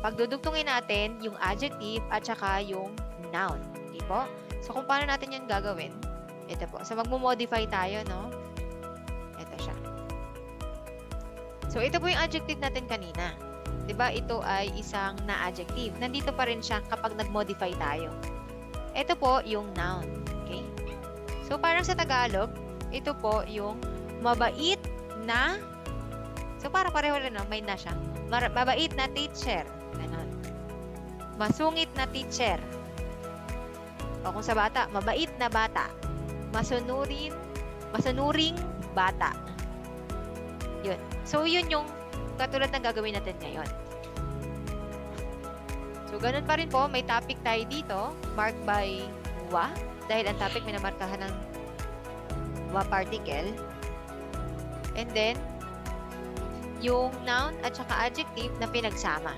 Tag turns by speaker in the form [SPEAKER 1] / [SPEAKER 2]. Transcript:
[SPEAKER 1] pagdudugtungin natin yung adjective at saka yung noun. Okay po? So, kung paano natin yan gagawin, ito po. So, magmo-modify tayo, no? Ito siya. So, ito po yung adjective natin kanina. Diba? Ito ay isang na-adjective. Nandito pa rin siya kapag nag-modify tayo. Ito po yung noun. Okay? So, parang sa Tagalog, ito po yung mabait na, so parang pareho rin, no? May na siya. Mabait na teacher. Ganon. Masungit na teacher. O kung sa bata, mabait na bata. Masunuring bata. Yun. So, yun yung katulad ng gagawin natin ngayon. So, ganun pa rin po. May topic tayo dito. Marked by wa. Dahil ang topic may namarkahan ng wa particle. And then, yung noun at saka adjective na pinagsama.